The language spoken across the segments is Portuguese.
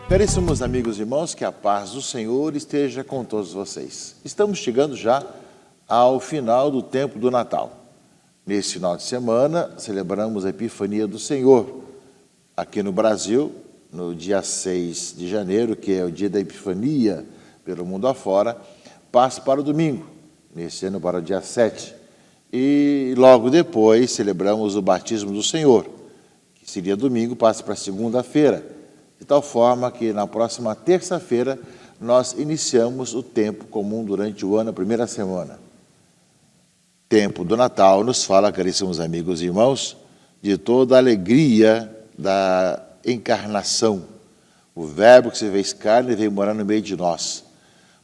Caríssimos amigos e irmãos, que a paz do Senhor esteja com todos vocês. Estamos chegando já ao final do tempo do Natal. Nesse final de semana, celebramos a Epifania do Senhor. Aqui no Brasil, no dia 6 de janeiro, que é o dia da Epifania pelo mundo afora, passa para o domingo, nesse ano para o dia 7. E logo depois celebramos o batismo do Senhor, que seria domingo, passa para segunda-feira. De tal forma que na próxima terça-feira nós iniciamos o tempo comum durante o ano, a primeira semana. Tempo do Natal nos fala, caríssimos amigos e irmãos, de toda a alegria da encarnação. O Verbo que se fez carne veio morar no meio de nós.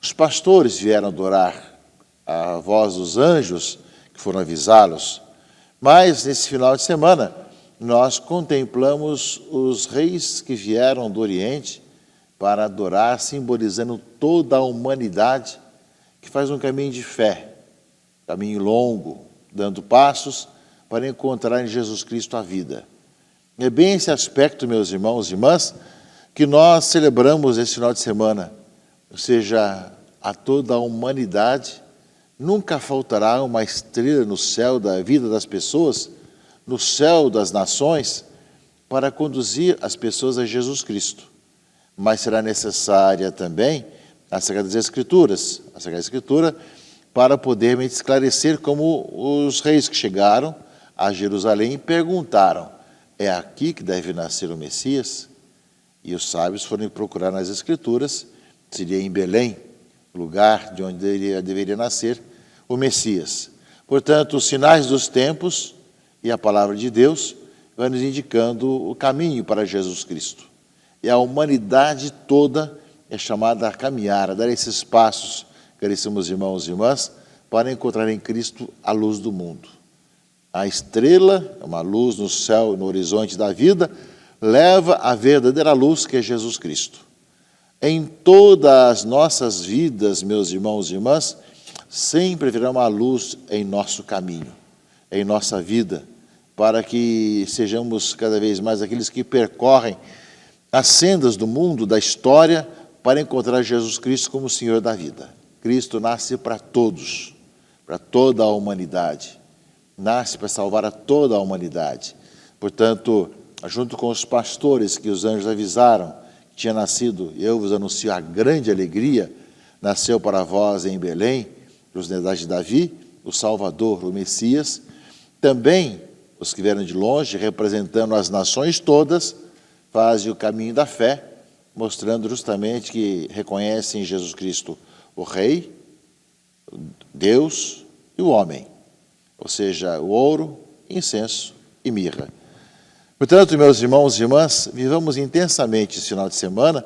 Os pastores vieram adorar a voz dos anjos que foram avisá-los, mas nesse final de semana nós contemplamos os reis que vieram do Oriente para adorar, simbolizando toda a humanidade que faz um caminho de fé, caminho longo, dando passos para encontrar em Jesus Cristo a vida. É bem esse aspecto, meus irmãos e irmãs, que nós celebramos esse final de semana, ou seja, a toda a humanidade. Nunca faltará uma estrela no céu da vida das pessoas, no céu das nações, para conduzir as pessoas a Jesus Cristo. Mas será necessária também a Sagrada Escritura, para poder esclarecer como os reis que chegaram a Jerusalém e perguntaram: é aqui que deve nascer o Messias? E os sábios foram procurar nas Escrituras, seria em Belém, lugar de onde deveria nascer o Messias. Portanto, os sinais dos tempos e a palavra de Deus vai nos indicando o caminho para Jesus Cristo. E a humanidade toda é chamada a caminhar, a dar esses passos, caríssimos irmãos e irmãs, para encontrar em Cristo a luz do mundo. A estrela, uma luz no céu, no horizonte da vida, leva a verdadeira luz que é Jesus Cristo. Em todas as nossas vidas, meus irmãos e irmãs, sempre haverá uma luz em nosso caminho, em nossa vida, para que sejamos cada vez mais aqueles que percorrem as sendas do mundo, da história, para encontrar Jesus Cristo como o Senhor da vida. Cristo nasce para todos, para toda a humanidade. Nasce para salvar a toda a humanidade. Portanto, junto com os pastores que os anjos avisaram que tinha nascido, eu vos anuncio a grande alegria, nasceu para vós em Belém, os netos de Davi, o Salvador, o Messias. Também os que vieram de longe, representando as nações todas, fazem o caminho da fé, mostrando justamente que reconhecem em Jesus Cristo o Rei, Deus e o homem, ou seja, o ouro, incenso e mirra. Portanto, meus irmãos e irmãs, vivamos intensamente esse final de semana,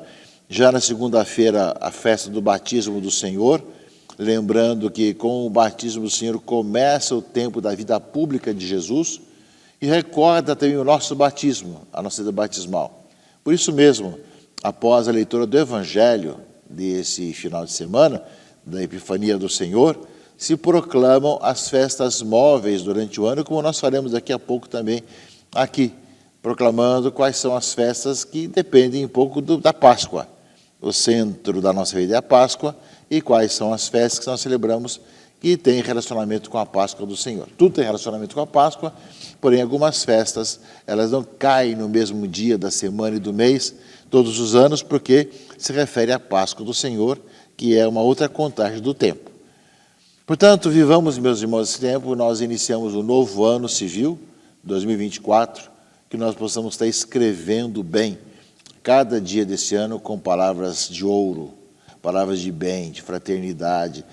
já na segunda-feira, a festa do batismo do Senhor, lembrando que com o batismo do Senhor começa o tempo da vida pública de Jesus, e recorda também o nosso batismo, a nossa vida batismal. Por isso mesmo, após a leitura do Evangelho desse final de semana, da Epifania do Senhor, se proclamam as festas móveis durante o ano, como nós faremos daqui a pouco também aqui, proclamando quais são as festas que dependem um pouco da Páscoa. O centro da nossa vida é a Páscoa, e quais são as festas que nós celebramos que têm relacionamento com a Páscoa do Senhor. Tudo tem relacionamento com a Páscoa, porém algumas festas, elas não caem no mesmo dia da semana e do mês, todos os anos, porque se refere à Páscoa do Senhor, que é uma outra contagem do tempo. Portanto, vivamos, meus irmãos, esse tempo, nós iniciamos o novo ano civil, 2024, que nós possamos estar escrevendo bem cada dia desse ano com palavras de ouro, palavras de bem, de fraternidade.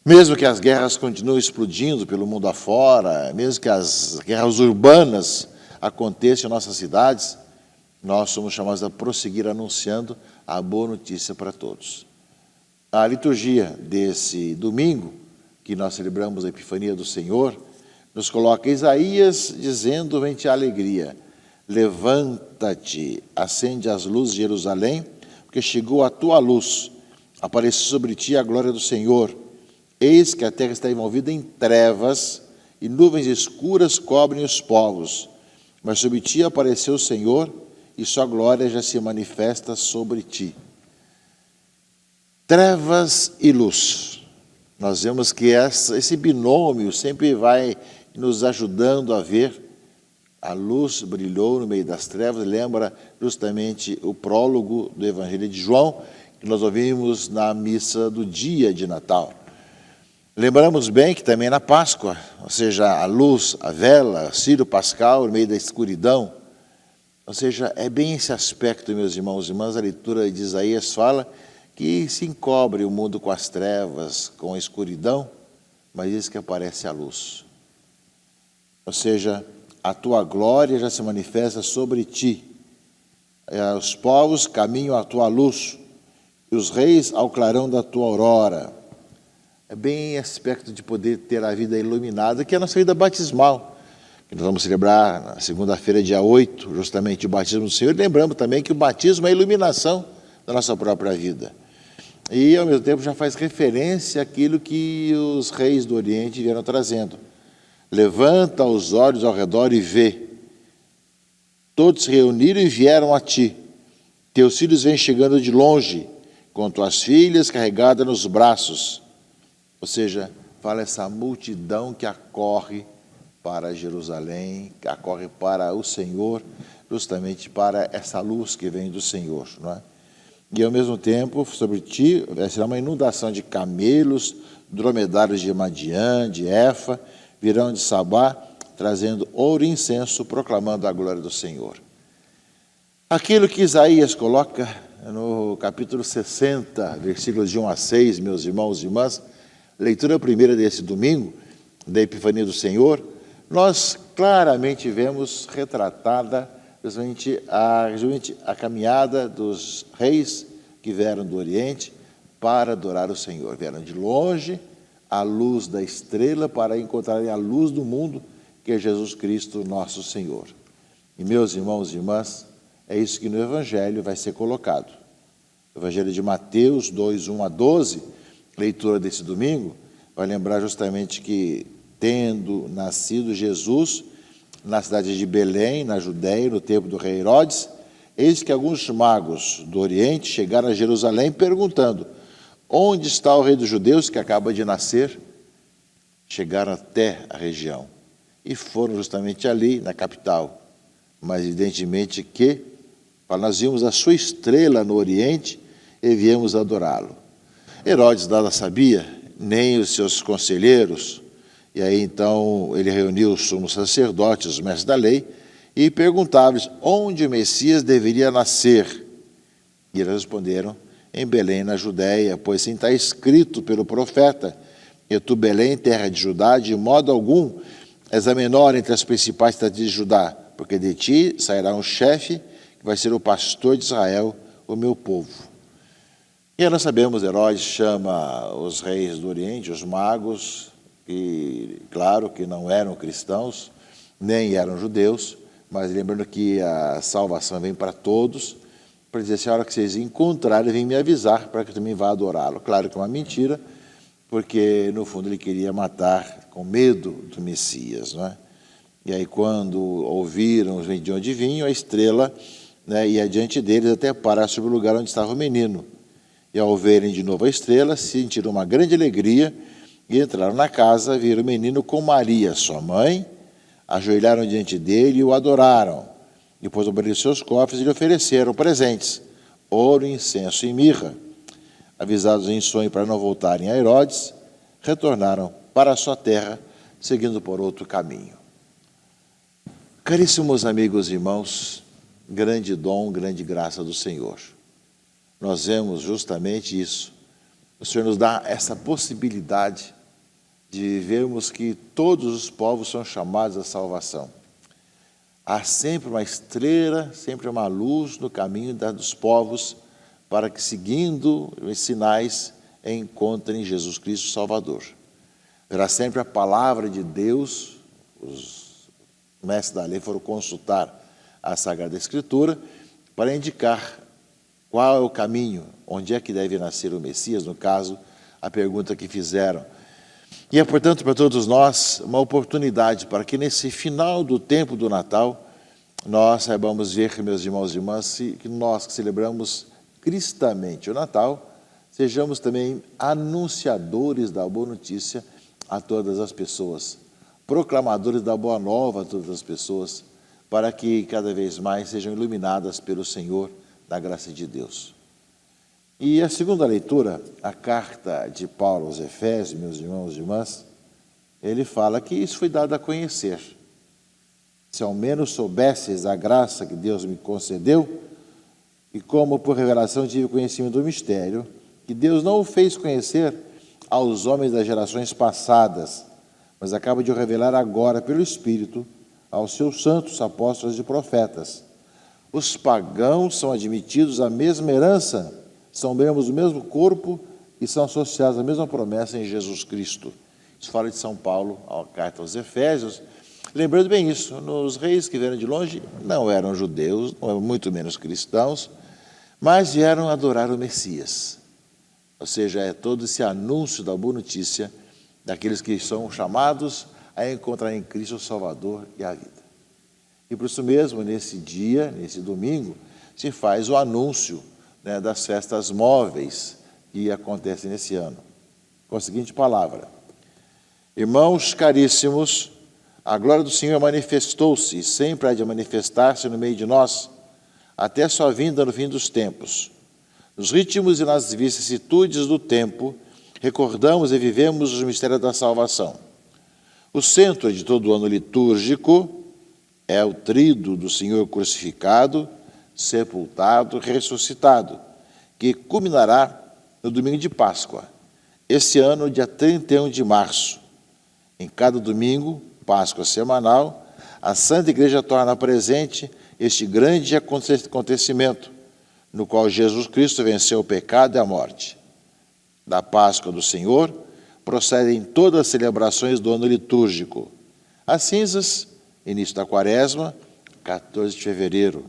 Mesmo que as guerras continuem explodindo pelo mundo afora, mesmo que as guerras urbanas aconteçam em nossas cidades, nós somos chamados a prosseguir anunciando a boa notícia para todos. A liturgia desse domingo, que nós celebramos a Epifania do Senhor, nos coloca Isaías dizendo: vem-te a alegria, levanta-te, acende as luzes de Jerusalém, porque chegou a tua luz, apareceu sobre ti a glória do Senhor. Eis que a terra está envolvida em trevas, e nuvens escuras cobrem os povos. Mas sobre ti apareceu o Senhor, e sua glória já se manifesta sobre ti. Trevas e luz. Nós vemos que esse binômio sempre vai nos ajudando a ver. A luz brilhou no meio das trevas, lembra justamente o prólogo do Evangelho de João, que nós ouvimos na missa do dia de Natal. Lembramos bem que também na Páscoa, ou seja, a luz, a vela, Círio Pascal, no meio da escuridão. Ou seja, é bem esse aspecto, meus irmãos e irmãs, a leitura de Isaías fala que se encobre o mundo com as trevas, com a escuridão, mas diz que aparece a luz. Ou seja, a tua glória já se manifesta sobre ti. Os povos caminham à tua luz, e os reis ao clarão da tua aurora. É bem esse aspecto de poder ter a vida iluminada, que é a nossa vida batismal, que nós vamos celebrar na segunda-feira, dia 8, justamente o batismo do Senhor. E lembramos também que o batismo é a iluminação da nossa própria vida. E, ao mesmo tempo, já faz referência àquilo que os reis do Oriente vieram trazendo. Levanta os olhos ao redor e vê. Todos se reuniram e vieram a ti. Teus filhos vêm chegando de longe, com tuas filhas carregadas nos braços. Ou seja, fala essa multidão que acorre para Jerusalém, que acorre para o Senhor, justamente para essa luz que vem do Senhor, não é? E, ao mesmo tempo, sobre ti será uma inundação de camelos, dromedários de Madiã, de Efa, virão de Sabá, trazendo ouro e incenso, proclamando a glória do Senhor. Aquilo que Isaías coloca no capítulo 60, versículos de 1 a 6, meus irmãos e irmãs, leitura primeira desse domingo, da Epifania do Senhor, nós claramente vemos retratada justamente a caminhada dos reis que vieram do Oriente para adorar o Senhor. Vieram de longe, à luz da estrela, para encontrarem a luz do mundo, que é Jesus Cristo, nosso Senhor. E, meus irmãos e irmãs, é isso que no Evangelho vai ser colocado. O Evangelho de Mateus 2, 1 a 12, leitura desse domingo, vai lembrar justamente que, tendo nascido Jesus na cidade de Belém, na Judéia, no tempo do rei Herodes, eis que alguns magos do Oriente chegaram a Jerusalém perguntando: onde está o rei dos judeus que acaba de nascer? Chegaram até a região e foram justamente ali, na capital. Mas evidentemente que nós vimos a sua estrela no Oriente e viemos adorá-lo. Herodes nada sabia, nem os seus conselheiros. E aí, então, ele reuniu os sumos sacerdotes, os mestres da lei, e perguntava-lhes onde o Messias deveria nascer. E eles responderam: em Belém, na Judéia, pois assim está escrito pelo profeta: e tu, Belém, terra de Judá, de modo algum és a menor entre as principais cidades de Judá, porque de ti sairá um chefe que vai ser o pastor de Israel, o meu povo. E nós sabemos, Herodes chama os reis do Oriente, os magos, que, claro, que não eram cristãos, nem eram judeus, mas lembrando que a salvação vem para todos, para dizer assim: a hora que vocês encontrarem, vem me avisar para que eu também vá adorá-lo. Claro que é uma mentira, porque no fundo ele queria matar com medo do Messias, não é? E aí, quando ouviram de onde vinham, a estrela, né, ia diante deles até parar sobre o lugar onde estava o menino. E ao verem de novo a estrela, sentiram uma grande alegria e entraram na casa, viram o menino com Maria, sua mãe, ajoelharam diante dele e o adoraram. Depois abriram seus cofres e lhe ofereceram presentes: ouro, incenso e mirra. Avisados em sonho para não voltarem a Herodes, retornaram para a sua terra, seguindo por outro caminho. Caríssimos amigos e irmãos, grande dom, grande graça do Senhor. Nós vemos justamente isso. O Senhor nos dá essa possibilidade de vermos que todos os povos são chamados à salvação. Há sempre uma estrela, sempre uma luz no caminho dos povos, para que, seguindo os sinais, encontrem Jesus Cristo Salvador. Haverá sempre a palavra de Deus. Os mestres da lei foram consultar a Sagrada Escritura para indicar qual é o caminho, onde é que deve nascer o Messias, no caso, a pergunta que fizeram. E é, portanto, para todos nós, uma oportunidade para que nesse final do tempo do Natal, nós saibamos ver, meus irmãos e irmãs, que nós que celebramos cristamente o Natal, sejamos também anunciadores da boa notícia a todas as pessoas, proclamadores da boa nova a todas as pessoas, para que cada vez mais sejam iluminadas pelo Senhor da graça de Deus. E a segunda leitura, a carta de Paulo aos Efésios, meus irmãos e irmãs, ele fala que isso foi dado a conhecer. Se ao menos soubesses a graça que Deus me concedeu, e como por revelação tive conhecimento do mistério, que Deus não o fez conhecer aos homens das gerações passadas, mas acaba de o revelar agora pelo Espírito aos seus santos apóstolos e profetas. Os pagãos são admitidos à mesma herança, são membros do mesmo corpo e são associados à mesma promessa em Jesus Cristo. Isso fala de São Paulo, a carta aos Efésios. Lembrando bem isso, os reis que vieram de longe não eram judeus, muito menos cristãos, mas vieram adorar o Messias. Ou seja, é todo esse anúncio da boa notícia daqueles que são chamados a encontrar em Cristo o Salvador e a vida. E por isso mesmo, nesse dia, nesse domingo, se faz o anúncio, né, das festas móveis que acontecem nesse ano, com a seguinte palavra: irmãos caríssimos, a glória do Senhor manifestou-se e sempre há de manifestar-se no meio de nós, até sua vinda no fim dos tempos. Nos ritmos e nas vicissitudes do tempo, recordamos e vivemos os mistérios da salvação. O centro de todo o ano litúrgico é o tríduo do Senhor crucificado, sepultado, ressuscitado, que culminará no domingo de Páscoa, esse ano, dia 31 de março. Em cada domingo, Páscoa semanal, a Santa Igreja torna presente este grande acontecimento, no qual Jesus Cristo venceu o pecado e a morte. Da Páscoa do Senhor procedem todas as celebrações do ano litúrgico. As cinzas, início da Quaresma, 14 de fevereiro.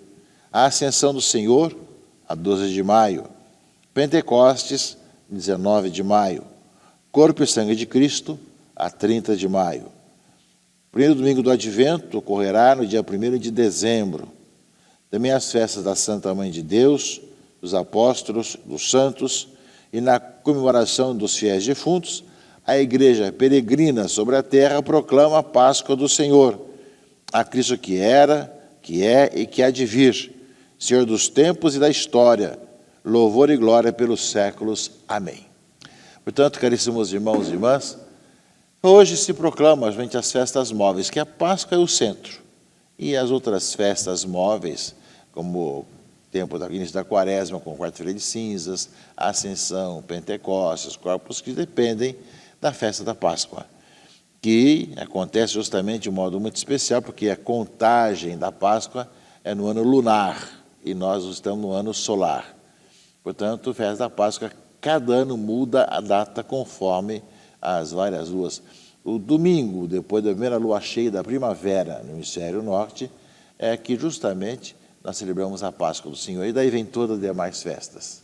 A Ascensão do Senhor, a 12 de maio. Pentecostes, 19 de maio. Corpo e Sangue de Cristo, a 30 de maio. O primeiro domingo do Advento ocorrerá no dia 1º de dezembro. Também as festas da Santa Mãe de Deus, dos apóstolos, dos santos, e na comemoração dos fiéis defuntos, a Igreja peregrina sobre a terra proclama a Páscoa do Senhor, a Cristo que era, que é e que há de vir, Senhor dos tempos e da história, louvor e glória pelos séculos. Amém. Portanto, caríssimos irmãos e irmãs, hoje se proclama gente as festas móveis, que a Páscoa é o centro, e as outras festas móveis, como o tempo do início da Quaresma, com quarta-feira de cinzas, a Ascensão, Pentecostes, Corpus, que dependem da festa da Páscoa, que acontece justamente de um modo muito especial, porque a contagem da Páscoa é no ano lunar, e nós estamos no ano solar. Portanto, a festa da Páscoa, cada ano muda a data conforme as várias luas. O domingo, depois da primeira lua cheia da primavera no hemisfério norte, é que justamente nós celebramos a Páscoa do Senhor, e daí vem todas as demais festas.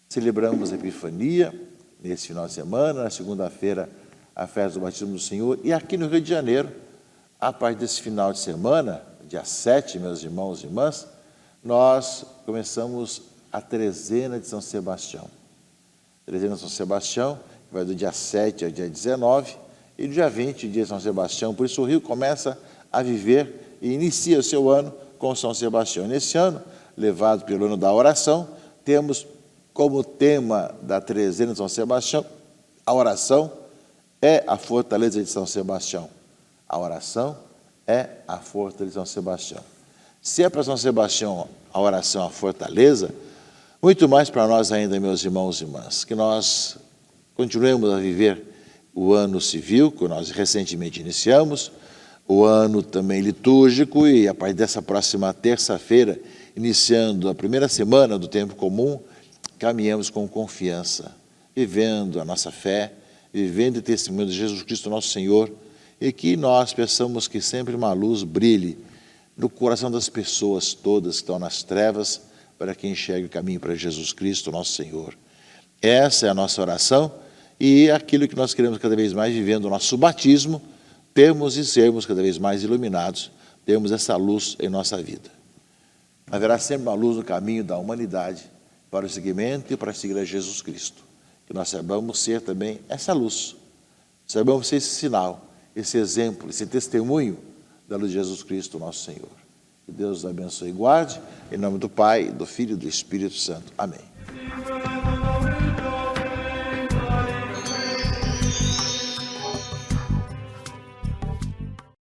Celebramos a Epifania, nesse final de semana, na segunda-feira, a festa do Batismo do Senhor, e aqui no Rio de Janeiro, a partir desse final de semana, dia 7, meus irmãos e irmãs, nós começamos a trezena de São Sebastião. A trezena de São Sebastião, que vai do dia 7 ao dia 19, e do dia 20, dia de São Sebastião. Por isso o Rio começa a viver e inicia o seu ano com São Sebastião. Nesse ano, levado pelo ano da oração, temos como tema da trezena de São Sebastião, a oração é a fortaleza de São Sebastião. A oração é a fortaleza de São Sebastião. Se é para São Sebastião a oração, a fortaleza, muito mais para nós ainda, meus irmãos e irmãs, que nós continuemos a viver o ano civil, que nós recentemente iniciamos, o ano também litúrgico, e a partir dessa próxima terça-feira, iniciando a primeira semana do tempo comum, caminhamos com confiança, vivendo a nossa fé, vivendo o testemunho de Jesus Cristo, nosso Senhor, e que nós peçamos que sempre uma luz brilhe no coração das pessoas todas que estão nas trevas, para que enxergue o caminho para Jesus Cristo, nosso Senhor. Essa é a nossa oração, e aquilo que nós queremos cada vez mais, vivendo o nosso batismo, termos e sermos cada vez mais iluminados temos essa luz em nossa vida. Haverá sempre uma luz no caminho da humanidade para o seguimento e para seguir a Jesus Cristo. Que nós saibamos ser também essa luz, saibamos ser esse sinal, esse exemplo, esse testemunho da luz de Jesus Cristo, nosso Senhor. Que Deus nos abençoe e guarde, em nome do Pai, do Filho e do Espírito Santo. Amém.